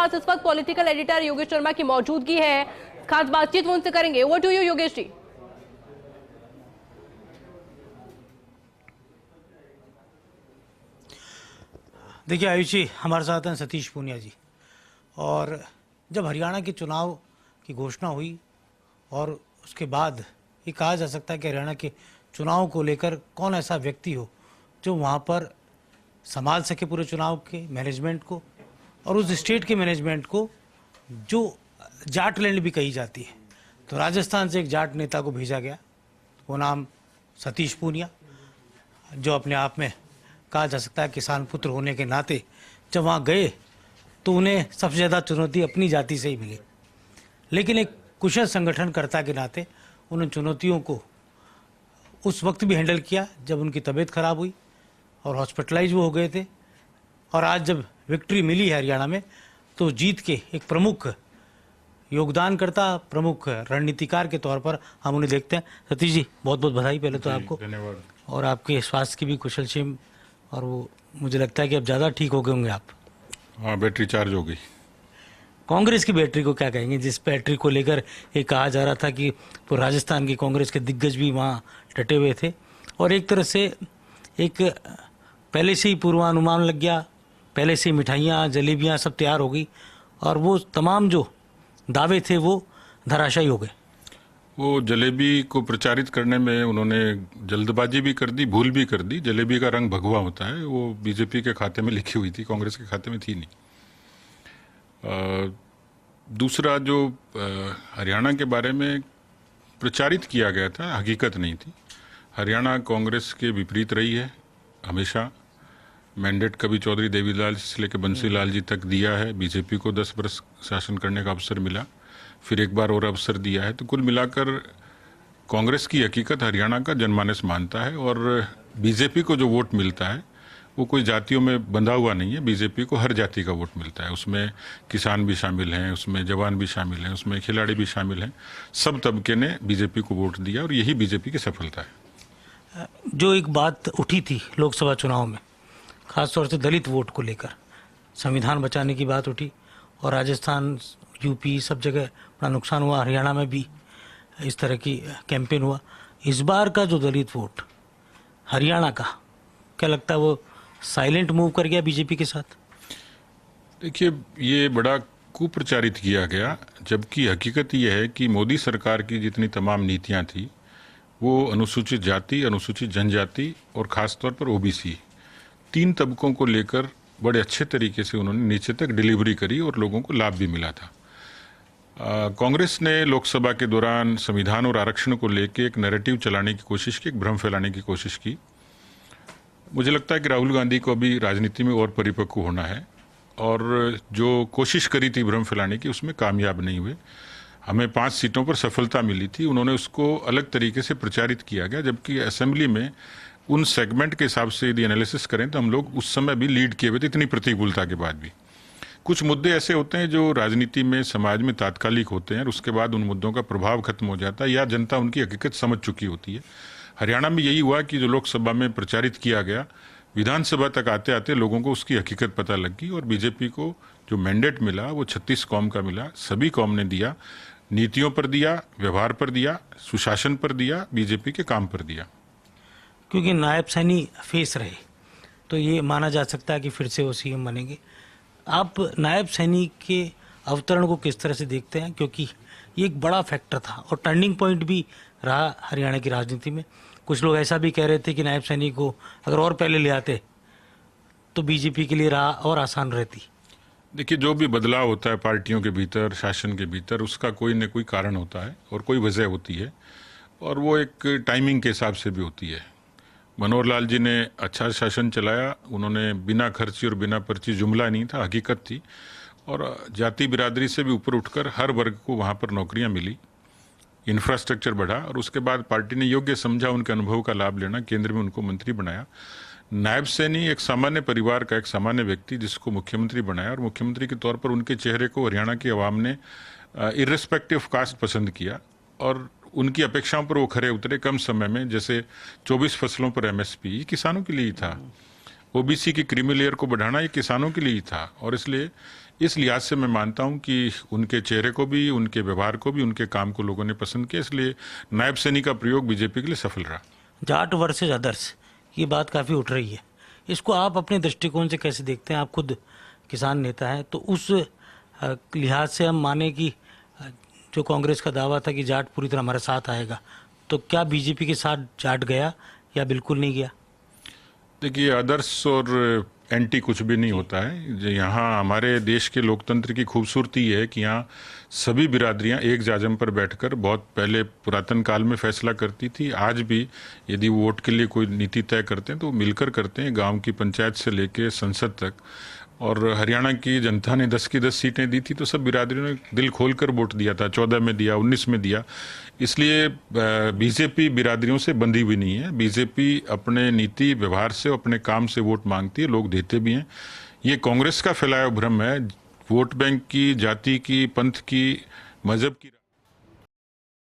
पास इस वक्त political editor Yogesh Sharma की मौजूदगी है, खास बातचीत वो उनसे करेंगे। Over to you Yogesh ji. देखिए आयुष जी, हमारे साथ हैं सतीश पूनिया जी। और जब हरियाणा के चुनाव की घोषणा हुई और उसके बाद ये कहा जा सकता है कि हरियाणा के चुनाव को लेकर कौन ऐसा व्यक्ति हो जो वहाँ पर संभाल सके पूरे चुनाव के मैनेजमेंट को और उस स्टेट के मैनेजमेंट को जो जाटलैंड भी कही जाती है। तो राजस्थान से एक जाट नेता को भेजा गया, वो नाम सतीश पूनिया, जो अपने आप में कहा जा सकता है किसान पुत्र होने के नाते जब वहाँ गए तो उन्हें सबसे ज़्यादा चुनौती अपनी जाति से ही मिली। लेकिन एक कुशल संगठनकर्ता के नाते उन चुनौतियों को उस वक्त भी हैंडल किया जब उनकी तबीयत खराब हुई और हॉस्पिटलाइज वो हो गए थे। और आज जब विक्ट्री मिली है हरियाणा में, तो जीत के एक प्रमुख योगदानकर्ता, प्रमुख रणनीतिकार के तौर पर हम उन्हें देखते हैं। सतीश जी, बहुत बहुत बधाई पहले तो आपको, धन्यवाद। और आपके स्वास्थ्य की भी कुशलक्षेम, और वो मुझे लगता है कि अब ज़्यादा ठीक हो गए होंगे आप। हाँ, बैटरी चार्ज हो गई। कांग्रेस की बैटरी को क्या कहेंगे, जिस बैटरी को लेकर ये कहा जा रहा था कि वो राजस्थान की कांग्रेस के दिग्गज भी वहाँ डटे हुए थे और एक तरह से एक पहले से ही पूर्वानुमान लग गया, पहले से ही मिठाइयाँ जलेबियाँ सब तैयार हो गई और वो तमाम जो दावे थे वो धराशायी हो गए। वो जलेबी को प्रचारित करने में उन्होंने जल्दबाजी भी कर दी, भूल भी कर दी। जलेबी का रंग भगवा होता है, वो बीजेपी के खाते में लिखी हुई थी, कांग्रेस के खाते में थी नहीं। दूसरा जो हरियाणा के बारे में प्रचारित किया गया था, हकीकत नहीं थी। हरियाणा कांग्रेस के विपरीत रही है हमेशा। मैंडेट कभी चौधरी देवीलाल से लेकर बंसीलाल जी तक दिया है। बीजेपी को 10 वर्ष शासन करने का अवसर मिला, फिर एक बार और अवसर दिया है। तो कुल मिलाकर कांग्रेस की हकीकत हरियाणा का जनमानस मानता है और बीजेपी को जो वोट मिलता है वो कोई जातियों में बंधा हुआ नहीं है। बीजेपी को हर जाति का वोट मिलता है, उसमें किसान भी शामिल हैं, उसमें जवान भी शामिल हैं, उसमें खिलाड़ी भी शामिल हैं। सब तबके ने बीजेपी को वोट दिया और यही बीजेपी की सफलता है। जो एक बात उठी थी लोकसभा चुनाव में, खासतौर से दलित वोट को लेकर संविधान बचाने की बात उठी और राजस्थान, यूपी सब जगह बड़ा नुकसान हुआ, हरियाणा में भी इस तरह की कैंपेन हुआ। इस बार का जो दलित वोट हरियाणा का, क्या लगता है वो साइलेंट मूव कर गया बीजेपी के साथ? देखिए, ये बड़ा कुप्रचारित किया गया, जबकि हकीकत ये है कि मोदी सरकार की जितनी तमाम नीतियां थी वो अनुसूचित जाति, अनुसूचित जनजाति और खासतौर पर ओबीसी, 3 तबकों को लेकर बड़े अच्छे तरीके से उन्होंने नीचे तक डिलीवरी करी और लोगों को लाभ भी मिला था। कांग्रेस ने लोकसभा के दौरान संविधान और आरक्षण को लेकर एक नैरेटिव चलाने की कोशिश की, एक भ्रम फैलाने की कोशिश की। मुझे लगता है कि राहुल गांधी को अभी राजनीति में और परिपक्व होना है और जो कोशिश करी थी भ्रम फैलाने की उसमें कामयाब नहीं हुए। हमें 5 सीटों पर सफलता मिली थी, उन्होंने उसको अलग तरीके से प्रचारित किया गया, जबकि असेंबली में उन सेगमेंट के हिसाब से यदि एनालिसिस करें तो हम लोग उस समय भी लीड किए हुए थे, इतनी प्रतिकूलता के बाद भी। कुछ मुद्दे ऐसे होते हैं जो राजनीति में, समाज में तात्कालिक होते हैं और उसके बाद उन मुद्दों का प्रभाव खत्म हो जाता है या जनता उनकी हकीकत समझ चुकी होती है। हरियाणा में यही हुआ कि जो लोकसभा में प्रचारित किया गया, विधानसभा तक आते आते लोगों को उसकी हकीकत पता लग गई और बीजेपी को जो मैंडेट मिला वो 36 कौम का मिला। सभी कौम ने दिया, नीतियों पर दिया, व्यवहार पर दिया, सुशासन पर दिया, बीजेपी के काम पर दिया। क्योंकि नायब सैनी फेस रहे तो ये माना जा सकता है कि फिर से वो सीएम बनेंगे। आप नायब सैनी के अवतरण को किस तरह से देखते हैं, क्योंकि ये एक बड़ा फैक्टर था और टर्निंग पॉइंट भी रहा हरियाणा की राजनीति में। कुछ लोग ऐसा भी कह रहे थे कि नायब सैनी को अगर और पहले ले आते तो बीजेपी के लिए राह और आसान रहती। देखिए, जो भी बदलाव होता है पार्टियों के भीतर, शासन के भीतर, उसका कोई न कोई कारण होता है और कोई वजह होती है और वो एक टाइमिंग के हिसाब से भी होती है। मनोहर लाल जी ने अच्छा शासन चलाया, उन्होंने बिना खर्ची और बिना पर्ची, जुमला नहीं था, हकीकत थी, और जाति बिरादरी से भी ऊपर उठकर हर वर्ग को वहाँ पर नौकरियाँ मिली, इंफ्रास्ट्रक्चर बढ़ा और उसके बाद पार्टी ने योग्य समझा उनके अनुभव का लाभ लेना, केंद्र में उनको मंत्री बनाया। नायब सैनी एक सामान्य परिवार का एक सामान्य व्यक्ति जिसको मुख्यमंत्री बनाया और मुख्यमंत्री के तौर पर उनके चेहरे को हरियाणा की आवाम ने इर्रेस्पेक्टिव ऑफ कास्ट पसंद किया और उनकी अपेक्षाओं पर वो खरे उतरे कम समय में। जैसे 24 फसलों पर एमएसपी, ये किसानों के लिए ही था। ओबीसी की क्रीमी लेयर को बढ़ाना ये किसानों के लिए ही था और इसलिए इस लिहाज से मैं मानता हूं कि उनके चेहरे को भी, उनके व्यवहार को भी, उनके काम को लोगों ने पसंद किया, इसलिए नायब सैनी का प्रयोग बीजेपी के लिए सफल रहा। जाट वर्सेज अदर्स, ये बात काफ़ी उठ रही है, इसको आप अपने दृष्टिकोण से कैसे देखते हैं? आप खुद किसान नेता हैं, तो उस लिहाज से हम माने कि जो कांग्रेस का दावा था कि जाट पूरी तरह हमारे साथ आएगा, तो क्या बीजेपी के साथ जाट गया या बिल्कुल नहीं गया? देखिए, आदर्श और एंटी कुछ भी नहीं होता है। यहाँ हमारे देश के लोकतंत्र की खूबसूरती है कि यहाँ सभी बिरादरियाँ एक जाजम पर बैठकर बहुत पहले पुरातन काल में फैसला करती थी। आज भी यदि वो वोट के लिए कोई नीति तय करते हैं तो वो मिलकर करते हैं, गांव की पंचायत से लेकर संसद तक। और हरियाणा की जनता ने 10 की 10 सीटें दी थी तो सब बिरादरियों ने दिल खोलकर वोट दिया था, 14 में दिया, 19 में दिया। इसलिए बीजेपी बिरादरियों से बंधी हुई नहीं है। बीजेपी अपने नीति व्यवहार से, अपने काम से वोट मांगती है, लोग देते भी हैं। ये कांग्रेस का फैलाया भ्रम है, वोट बैंक की, जाति की, पंथ की, मजहब की।